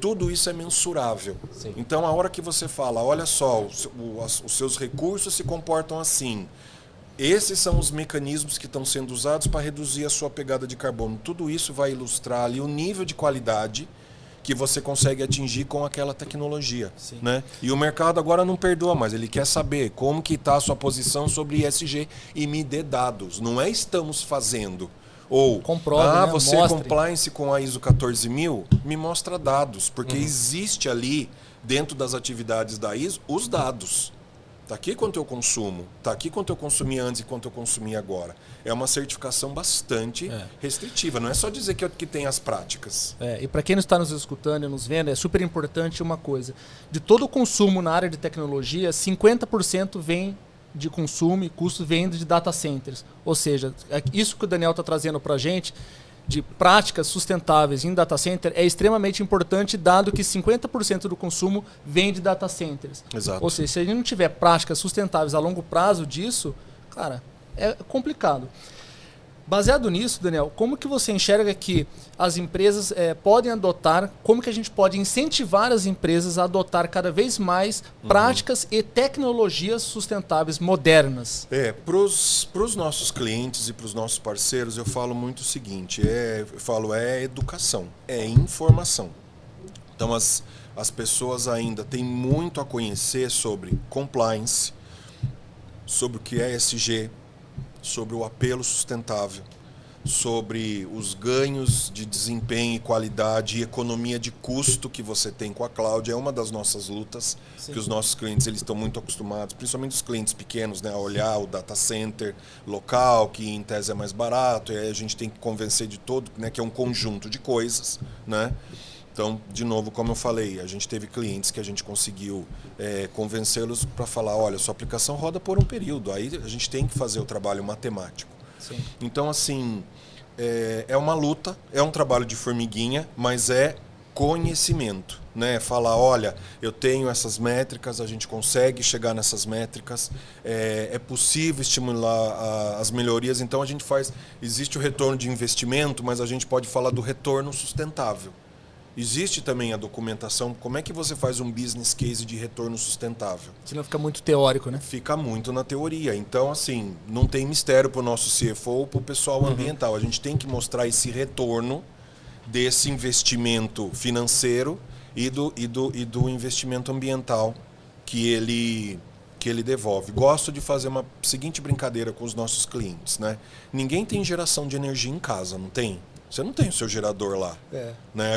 Tudo isso é mensurável. Sim. Então, a hora que você fala, olha só, os seus recursos se comportam assim, esses são os mecanismos que estão sendo usados para reduzir a sua pegada de carbono. Tudo isso vai ilustrar ali o nível de qualidade que você consegue atingir com aquela tecnologia. Né? E o mercado agora não perdoa mais, ele quer saber como que está a sua posição sobre ESG e me dê dados. Não é estamos fazendo. Ou, comprova, né? Você Mostre. compliance com a ISO 14000, me mostra dados, porque existe ali, dentro das atividades da ISO, os dados. Está aqui quanto eu consumo, está aqui quanto eu consumi antes e quanto eu consumi agora. É uma certificação bastante restritiva, não é só dizer que tem as práticas. E para quem não está nos escutando e nos vendo, é super importante uma coisa. De todo o consumo na área de tecnologia, 50% vem de consumo e custo vem de data centers. Ou seja, isso que o Daniel está trazendo para a gente, de práticas sustentáveis em data center, é extremamente importante, dado que 50% do consumo vem de data centers. Exato. Ou seja, se a gente não tiver práticas sustentáveis a longo prazo disso, cara, é complicado. Baseado nisso, Daniel, como que você enxerga que as empresas podem adotar, como que a gente pode incentivar as empresas a adotar cada vez mais práticas e tecnologias sustentáveis modernas? Para os nossos clientes e para os nossos parceiros, eu falo muito o seguinte, é educação, é informação. Então, as pessoas ainda têm muito a conhecer sobre compliance, sobre o que é ESG, sobre o apelo sustentável, sobre os ganhos de desempenho e qualidade e economia de custo que você tem com a cloud. É uma das nossas lutas, que os nossos clientes eles estão muito acostumados, principalmente os clientes pequenos, né, a olhar o data center local, que em tese é mais barato, e aí a gente tem que convencer de todo, né, que é um conjunto de coisas, né? Então, de novo, como eu falei, a gente teve clientes que a gente conseguiu convencê-los para falar, olha, sua aplicação roda por um período, aí a gente tem que fazer o trabalho matemático. Sim. Então, assim, é uma luta, é um trabalho de formiguinha, mas é conhecimento, né? Falar, olha, eu tenho essas métricas, a gente consegue chegar nessas métricas, é possível estimular as melhorias, então a gente existe o retorno de investimento, mas a gente pode falar do retorno sustentável. Existe também a documentação, como é que você faz um business case de retorno sustentável? Senão fica muito teórico, né? Fica muito na teoria. Então, assim, não tem mistério para o nosso CFO ou para o pessoal ambiental. A gente tem que mostrar esse retorno desse investimento financeiro e do investimento ambiental que ele devolve. Gosto de fazer uma seguinte brincadeira com os nossos clientes, né? Ninguém tem geração de energia em casa, não tem? Você não tem o seu gerador lá. Né?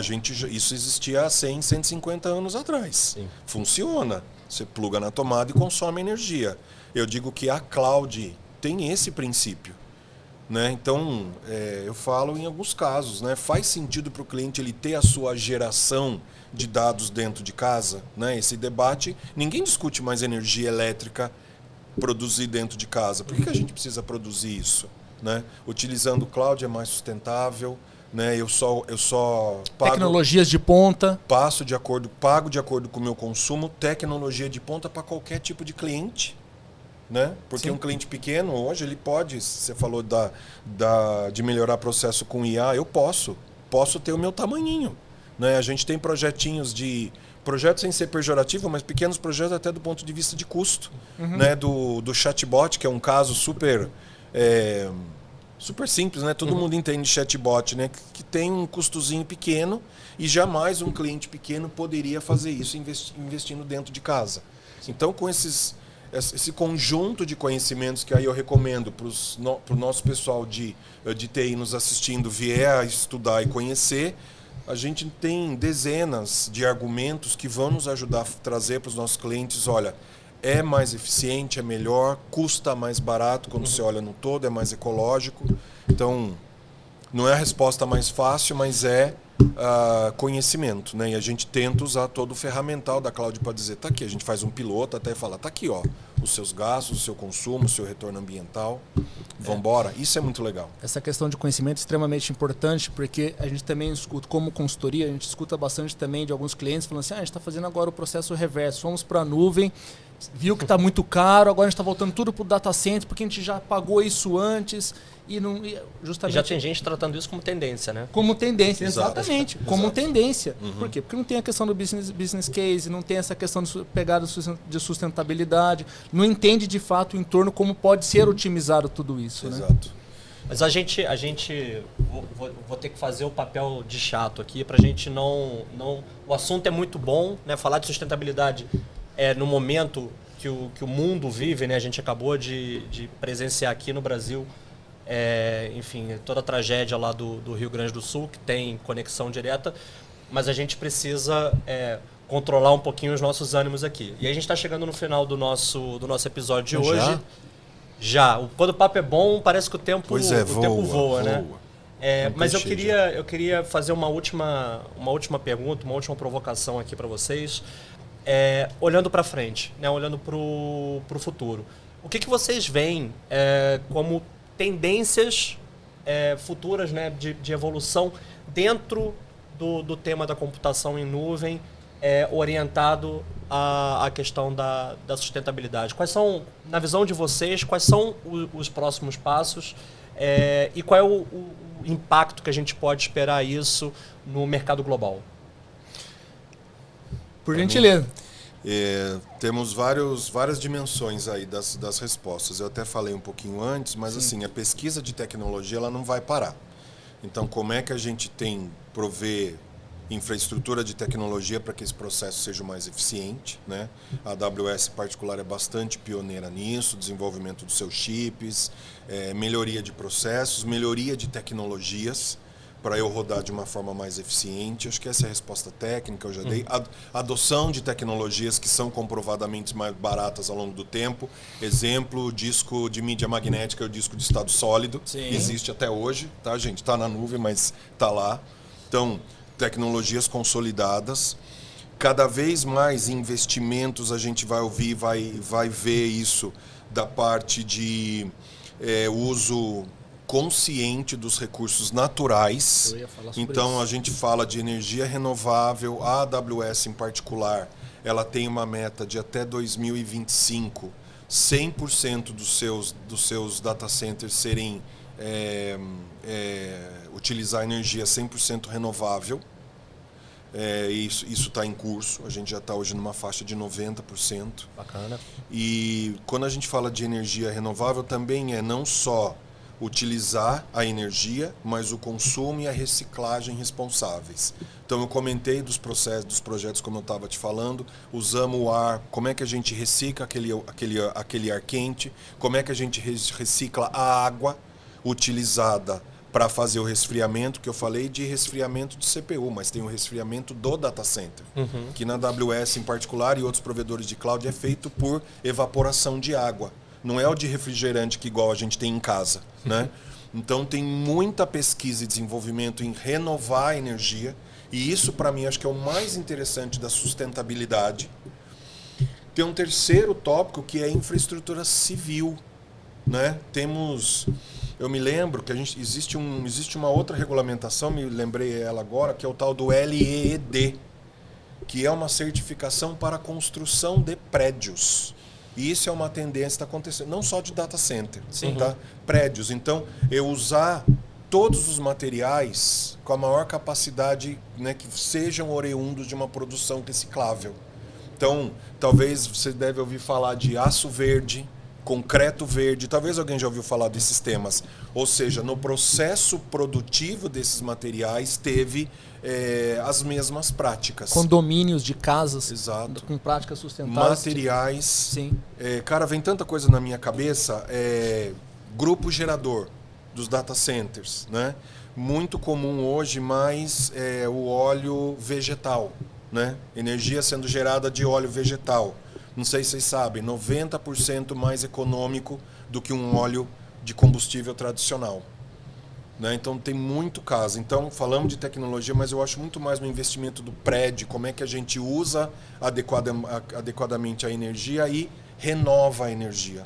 Isso existia há 100, 150 anos atrás. Sim. Funciona. Você pluga na tomada e consome energia. Eu digo que a cloud tem esse princípio. Né? Então, eu falo em alguns casos, né? Faz sentido para o cliente ele ter a sua geração de dados dentro de casa. Né? Esse debate, ninguém discute mais energia elétrica produzir dentro de casa. Por que a gente precisa produzir isso? Né? Utilizando o cloud é mais sustentável, né? Eu só pago, Tecnologias de ponta. pago de acordo com o meu consumo, tecnologia de ponta para qualquer tipo de cliente, né? Porque Sim. um cliente pequeno hoje ele pode, você falou de melhorar processo com IA, eu posso ter o meu tamanhinho, né? A gente tem projetos sem ser pejorativo, mas pequenos projetos até do ponto de vista de custo, né? Do chatbot, que é um caso super simples, né? Todo mundo entende chatbot, né? Que tem um custozinho pequeno e jamais um cliente pequeno poderia fazer isso investindo dentro de casa. Então, com esse conjunto de conhecimentos que aí eu recomendo para o nosso pessoal de TI nos assistindo vier a estudar e conhecer, a gente tem dezenas de argumentos que vão nos ajudar a trazer para os nossos clientes, olha, é mais eficiente, é melhor, custa mais barato quando você olha no todo, é mais ecológico. Então, não é a resposta mais fácil, mas é conhecimento, né? E a gente tenta usar todo o ferramental da cloud para dizer, tá aqui, a gente faz um piloto até falar, tá aqui, ó, os seus gastos, o seu consumo, o seu retorno ambiental, vambora. Isso é muito legal. Essa questão de conhecimento é extremamente importante, porque a gente também escuta, como consultoria, a gente escuta bastante também de alguns clientes falando assim, a gente está fazendo agora o processo reverso, vamos para a nuvem, viu que está muito caro, agora a gente está voltando tudo para o data center, porque a gente já pagou isso antes e não justamente... Já tem gente tratando isso como tendência, né? Como tendência, Exato. exatamente, como tendência. Uhum. Por quê? Porque não tem a questão do business case, não tem essa questão de pegada de sustentabilidade, não entende de fato o entorno como pode ser otimizado tudo isso. Né? Exato. Mas a gente vou ter que fazer o papel de chato aqui pra gente não... O assunto é muito bom, né? Falar de sustentabilidade no momento que o mundo vive, né? A gente acabou de presenciar aqui no Brasil, enfim, toda a tragédia lá do Rio Grande do Sul, que tem conexão direta, mas a gente precisa controlar um pouquinho os nossos ânimos aqui. E a gente está chegando no final do nosso episódio de hoje. Já. Quando o papo é bom, parece que o tempo voa, né? Mas eu queria fazer uma última pergunta, uma última provocação aqui para vocês. Olhando para frente, né? Olhando para o futuro. O que vocês veem como tendências futuras, né, de evolução dentro do tema da computação em nuvem, orientado à questão da sustentabilidade? Quais são, na visão de vocês, quais são os próximos passos e qual é o impacto que a gente pode esperar isso no mercado global? Por gentileza. Temos várias dimensões aí das respostas. Eu até falei um pouquinho antes, mas assim, a pesquisa de tecnologia ela não vai parar. Então, como é que a gente provê infraestrutura de tecnologia para que esse processo seja mais eficiente, né? A AWS em particular é bastante pioneira nisso, desenvolvimento dos seus chips, melhoria de processos, melhoria de tecnologias, para eu rodar de uma forma mais eficiente. Acho que essa é a resposta técnica, eu já dei. Adoção de tecnologias que são comprovadamente mais baratas ao longo do tempo. Exemplo, o disco de mídia magnética, o disco de estado sólido. Sim. Existe até hoje, tá, gente? Está na nuvem, mas está lá. Então, tecnologias consolidadas. Cada vez mais investimentos a gente vai ouvir, vai ver isso da parte de uso consciente dos recursos naturais. Então, a gente fala de energia renovável. A AWS, em particular, ela tem uma meta de até 2025, 100% dos seus data centers serem utilizar energia 100% renovável. Isso está em curso. A gente já está hoje numa faixa de 90%. Bacana. E quando a gente fala de energia renovável, também não só utilizar a energia, mas o consumo e a reciclagem responsáveis. Então, eu comentei dos processos, dos projetos, como eu estava te falando, usamos o ar, como é que a gente recicla aquele ar quente, como é que a gente recicla a água utilizada para fazer o resfriamento, que eu falei de resfriamento de CPU, mas tem o resfriamento do data center, que na AWS em particular e outros provedores de cloud é feito por evaporação de água. Não é o de refrigerante que igual a gente tem em casa, né? Então tem muita pesquisa e desenvolvimento em renovar a energia, e isso para mim acho que é o mais interessante da sustentabilidade. Tem um terceiro tópico que é a infraestrutura civil, né? Temos Eu me lembro que existe uma outra regulamentação, me lembrei ela agora, que é o tal do LEED, que é uma certificação para a construção de prédios. E isso é uma tendência que está acontecendo, não só de data center, tá? Prédios. Então, eu usar todos os materiais com a maior capacidade, né, que sejam oriundos de uma produção reciclável. Então, talvez você deve ouvir falar de aço verde, concreto verde, talvez alguém já ouviu falar desses temas. Ou seja, no processo produtivo desses materiais teve as mesmas práticas. Condomínios de casas. Exato. Com práticas sustentáveis. Materiais. Sim. Cara, vem tanta coisa na minha cabeça. Grupo gerador dos data centers, né? Muito comum hoje, mais o óleo vegetal, né? Energia sendo gerada de óleo vegetal. Não sei se vocês sabem, 90% mais econômico do que um óleo de combustível tradicional. Né? Então tem muito caso. Então falamos de tecnologia, mas eu acho muito mais no investimento do prédio, como é que a gente usa adequadamente a energia e renova a energia.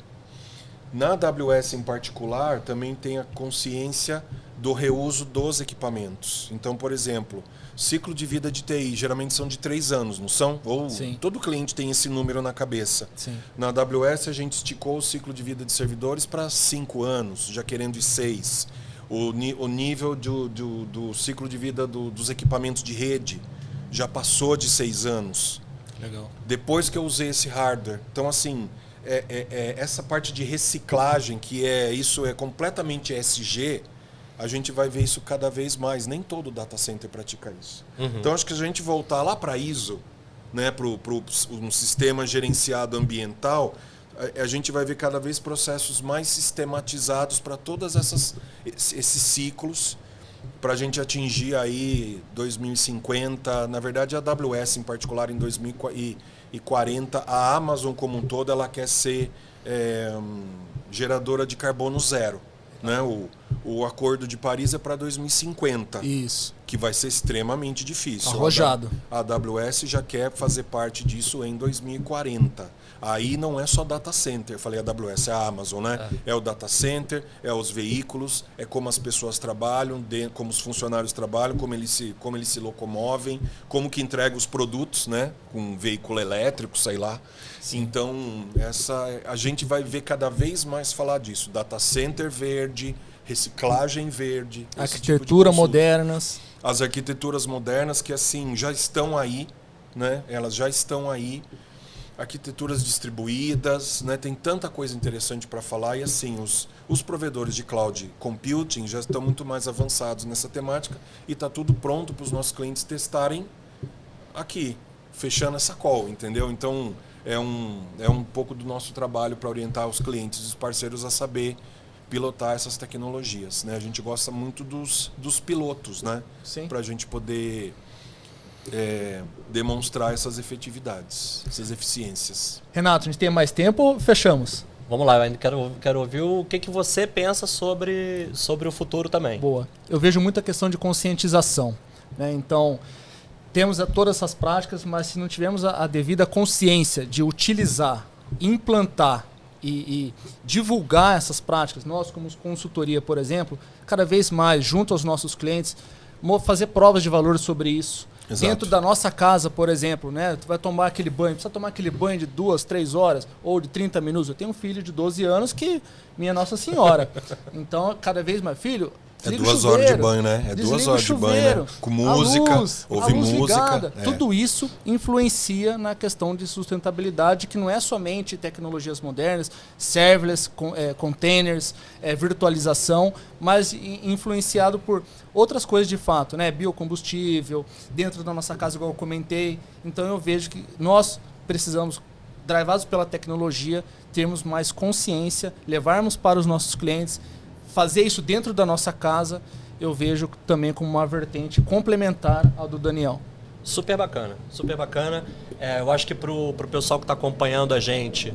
Na AWS em particular, também tem a consciência do reuso dos equipamentos. Então, por exemplo, ciclo de vida de TI geralmente são de 3 anos, não são? Ou Sim. Todo cliente tem esse número na cabeça. Sim. Na AWS a gente esticou o ciclo de vida de servidores para 5 anos, já querendo de 6. O nível do ciclo de vida dos equipamentos de rede já passou de 6 anos. Legal. Depois que eu usei esse hardware. Então, assim, essa parte de reciclagem, que isso é completamente ESG, a gente vai ver isso cada vez mais. Nem todo data center pratica isso. Então, acho que se a gente voltar lá para ISO, né, para um sistema gerenciado ambiental, a gente vai ver cada vez processos mais sistematizados para todos esses ciclos, para a gente atingir aí 2050. Na verdade, a AWS em particular em 2040, a Amazon como um todo, ela quer ser geradora de carbono zero. Né? O Acordo de Paris é para 2050. Isso. Que vai ser extremamente difícil. Arrojado. A AWS já quer fazer parte disso em 2040. Aí não é só data center, eu falei AWS, é a Amazon, né? É o data center, é os veículos, é como as pessoas trabalham, como os funcionários trabalham, como eles se locomovem, como que entrega os produtos, né? Com um veículo elétrico, sei lá. Sim. Então, a gente vai ver cada vez mais falar disso. Data center verde, reciclagem verde. Arquitetura modernas. As arquiteturas modernas que, assim, já estão aí, né? Elas já estão aí. Arquiteturas distribuídas, né? Tem tanta coisa interessante para falar. E, assim, os provedores de cloud computing já estão muito mais avançados nessa temática e está tudo pronto para os nossos clientes testarem aqui, fechando essa call, entendeu? Então, é um pouco do nosso trabalho para orientar os clientes e os parceiros a saber pilotar essas tecnologias, né? A gente gosta muito dos pilotos, né? Para a gente poder demonstrar essas efetividades, essas eficiências. Renato, a gente tem mais tempo ou fechamos? Vamos lá, eu ainda quero ouvir o que você pensa sobre o futuro também. Boa. Eu vejo muita questão de conscientização, né? Então, temos todas essas práticas, mas se não tivermos a devida consciência de utilizar, implantar e divulgar essas práticas, nós como consultoria, por exemplo, cada vez mais, junto aos nossos clientes, fazer provas de valor sobre isso. Exato. Dentro da nossa casa, por exemplo, né? Tu vai tomar aquele banho, precisa tomar aquele banho de 2, 3 horas ou de 30 minutos. Eu tenho um filho de 12 anos que, minha Nossa Senhora. Então, cada vez mais, filho, é 2 horas de banho, né? É 2 horas de banho, né? Com música, ouvir música. Ligada. Tudo isso influencia na questão de sustentabilidade, que não é somente tecnologias modernas, serverless, containers, virtualização, mas influenciado por outras coisas de fato, né? Biocombustível, dentro da nossa casa, igual eu comentei. Então eu vejo que nós precisamos, drivados pela tecnologia, termos mais consciência, levarmos para os nossos clientes, fazer isso dentro da nossa casa, eu vejo também como uma vertente complementar ao do Daniel. Super bacana, super bacana. Eu acho que para o pessoal que está acompanhando a gente,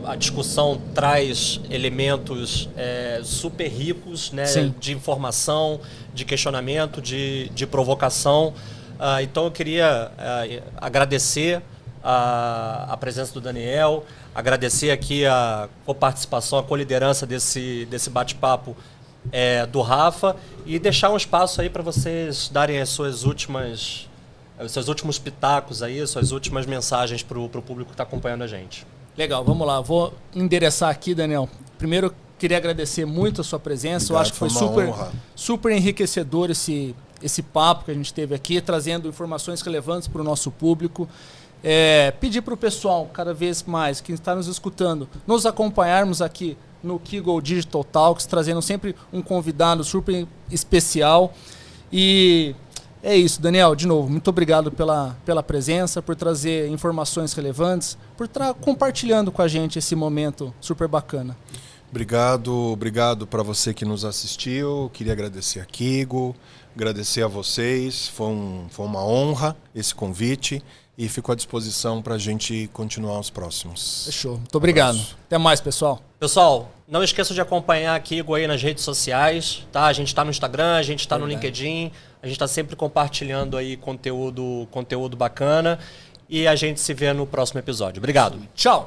a discussão traz elementos super ricos, né, de informação, de questionamento, de provocação. Então eu queria agradecer a presença do Daniel, agradecer aqui a coparticipação, a coliderança desse bate-papo do Rafa e deixar um espaço aí para vocês darem os seus últimos pitacos aí, suas últimas mensagens para o público que está acompanhando a gente. Legal, vamos lá. Vou endereçar aqui, Daniel. Primeiro, queria agradecer muito a sua presença. Obrigado, eu acho que foi super enriquecedor esse papo que a gente teve aqui, trazendo informações relevantes para o nosso público. Pedir para o pessoal, cada vez mais, que está nos escutando, nos acompanharmos aqui no Kiggle Digital Talks, trazendo sempre um convidado super especial. E é isso, Daniel, de novo, muito obrigado pela presença, por trazer informações relevantes, por estar compartilhando com a gente esse momento super bacana. Obrigado para você que nos assistiu. Queria agradecer a Kiggle, agradecer a vocês. Foi uma honra esse convite e fico à disposição para a gente continuar os próximos. Fechou. Muito obrigado. Até mais, pessoal. Pessoal, não esqueçam de acompanhar a Kiggle aí nas redes sociais, tá? A gente está no Instagram, a gente está no LinkedIn, a gente está sempre compartilhando aí conteúdo bacana e a gente se vê no próximo episódio. Obrigado. Tchau.